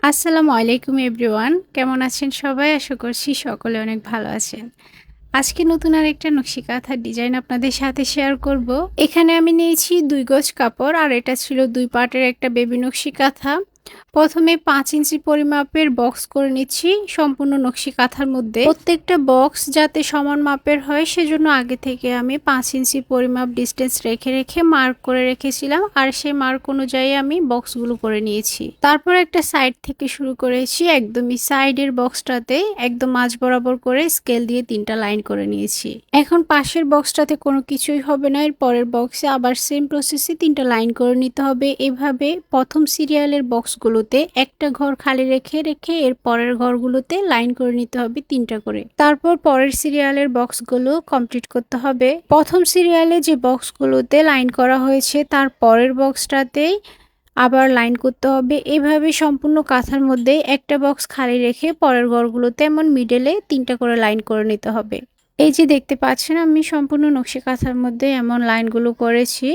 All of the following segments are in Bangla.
আসসালামু আলাইকুম এভরিওয়ান, কেমন আছেন সবাই? আশা করছি সকলে অনেক ভালো আছেন। আজকে নতুন আরেকটা নকশি কাঁথার ডিজাইন আপনাদের সাথে শেয়ার করব। এখানে আমি নিয়েছি 2 গজ কাপড় আর এটা ছিল 2 পার্টের একটা বেবি নকশি কাঁথা। প্রথমে 5 ইঞ্চি পরিমাপের বক্স করে নিচ্ছি সম্পূর্ণ নকশি কাঁথার মধ্যে। প্রত্যেকটা বক্স যাতে সমান মাপের হয় সেজন্য আগে থেকে আমি 5 ইঞ্চি পরিমাপ ডিস্টেন্স রেখে রেখে মার্ক করে রেখেছিলাম আর সেই মার্ক অনুযায়ী আমি বক্সগুলো করে নিয়েছি। তারপর একটা সাইড থেকে শুরু করেছি, একদমই সাইডের বক্সটাতে একদম মাঝ বরাবর করে স্কেল দিয়ে 3টা লাইন করে নিয়েছি। এখন পাশের বক্সটাতে কোনো কিছুই হবে না, এর পরের বক্সে আবার সেম প্রসেসে 3টা লাইন করে নিতে হবে। এভাবে প্রথম সিরিয়ালের বক্সগুলোতে একটা ঘর খালি রেখে রেখে এর পরের ঘরগুলোতে লাইন করে নিতে হবে 3টা করে। তারপর পরের সিরিয়ালের বক্সগুলো কমপ্লিট করতে হবে। প্রথম সিরিয়ালে যে বক্সগুলোতে লাইন করা হয়েছে তার পরের বক্সটাতেই আবার লাইন করতে হবে। এভাবে সম্পূর্ণ কাঁথার মধ্যে একটা বক্স খালি রেখে পরের ঘরগুলোতে এমন মিডলে 3টা করে লাইন করে নিতে হবে। এই যে দেখতে পাচ্ছেন আমি সম্পূর্ণ নকশি কাঁথার মধ্যে এমন লাইনগুলো করেছি।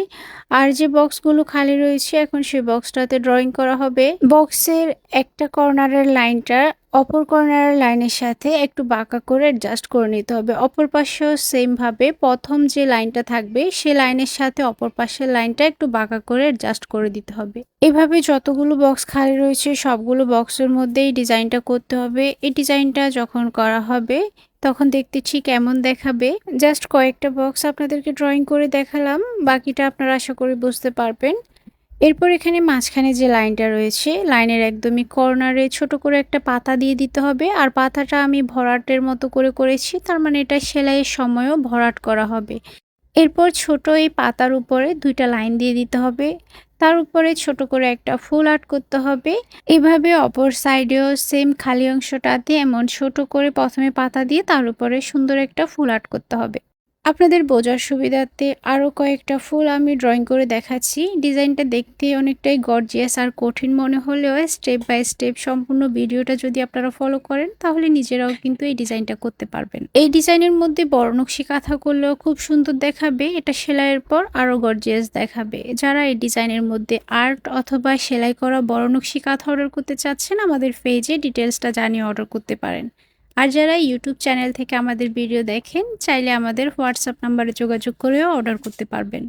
আর যে বক্সগুলো খালি রয়েছে এখন সেই বক্সটাতে ড্রয়িং করা হবে। বক্সের একটা কর্নারের লাইনটা অপর কর্নারের লাইনের সাথে একটু বাঁকা করে অ্যাডজাস্ট করে নিতে হবে। অপর পাশেও সেম ভাবে প্রথম যে লাইনটা থাকবে সে লাইনের সাথে অপর পাশের লাইনটা একটু বাঁকা করে অ্যাডজাস্ট করে দিতে হবে। এভাবে যতগুলো বক্স খালি রয়েছে সবগুলো বক্সের মধ্যেই ডিজাইনটা করতে হবে। এই ডিজাইনটা যখন করা হবে তখন দেখতে ঠিক এমন দেখাবে। জাস্ট কয়েকটা বক্স আপনাদেরকে ড্রয়িং করে দেখালাম, বাকিটা আপনারা আশা করি বুঝতে পারবেন। এরপর এখানে মাঝখানে যে লাইনটা রয়েছে লাইনের একদমই কর্নারে ছোট করে একটা পাতা দিয়ে দিতে হবে। আর পাতাটা আমি ভরাটের মতো করে করেছি, তার মানে এটা সেলাইয়ের সময়ও ভরাট করা হবে। এরপর ছোট এই পাতার উপরে 2টা লাইন দিয়ে দিতে হবে, তার উপরে ছোট করে একটা ফুল আর্ট করতে হবে। এভাবে অপর সাইডেও সেম খালি অংশটাতে এমন ছোট করে প্রথমে পাতা দিয়ে তার উপরে সুন্দর একটা ফুল আর্ট করতে হবে। আপনাদের বোঝার সুবিধার্থে আরও কয়েকটা ফুল আমি ড্রয়িং করে দেখাচ্ছি। ডিজাইনটা দেখতে অনেকটাই গর্জিয়াস আর কঠিন মনে হলেও স্টেপ বাই স্টেপ সম্পূর্ণ ভিডিওটা যদি আপনারা ফলো করেন তাহলে নিজেরাও কিন্তু এই ডিজাইনটা করতে পারবেন। এই ডিজাইনের মধ্যে বড় নকশি কাঁথা করলেও খুব সুন্দর দেখাবে, এটা সেলাইয়ের পর আরও গর্জিয়াস দেখাবে। যারা এই ডিজাইনের মধ্যে আর্ট অথবা সেলাই করা বড় নকশি কাঁথা অর্ডার করতে চাচ্ছেন আমাদের পেজে ডিটেলসটা জানিয়ে অর্ডার করতে পারেন। আর যারা ইউটিউব চ্যানেল থেকে আমাদের ভিডিও দেখেন চাইলে আমাদের হোয়াটসঅ্যাপ নাম্বারে যোগাযোগ করেও অর্ডার করতে পারবেন।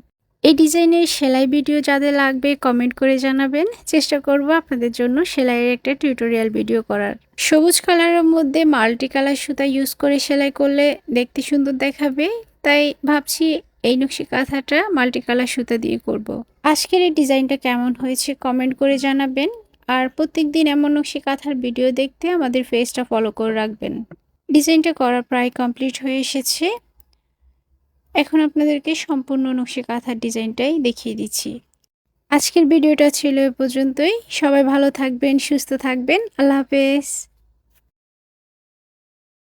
এই ডিজাইনের সেলাই ভিডিও যাদের লাগবে কমেন্ট করে জানাবেন, চেষ্টা করব আপনাদের জন্য সেলাইয়ের একটা টিউটোরিয়াল ভিডিও করার। সবুজ কালারের মধ্যে মাল্টি কালার সুতা ইউজ করে সেলাই করলে দেখতে সুন্দর দেখাবে, তাই ভাবছি এই নকশি কাঁথাটা মাল্টি কালার সুতা দিয়ে করব। আজকের এই ডিজাইনটা কেমন হয়েছে কমেন্ট করে জানাবেন। আর প্রত্যেকদিন এমন নকশি কাঁথার ভিডিও দেখতে আমাদের পেজটা ফলো করে রাখবেন। ডিজাইনটা করা প্রায় কমপ্লিট হয়ে এসেছে, এখন আপনাদেরকে সম্পূর্ণ নকশি কাঁথার ডিজাইনটাই দেখিয়ে দিচ্ছি। আজকের ভিডিওটা ছিল এ পর্যন্তই। সবাই ভালো থাকবেন, সুস্থ থাকবেন। আল্লাহ হাফেজ।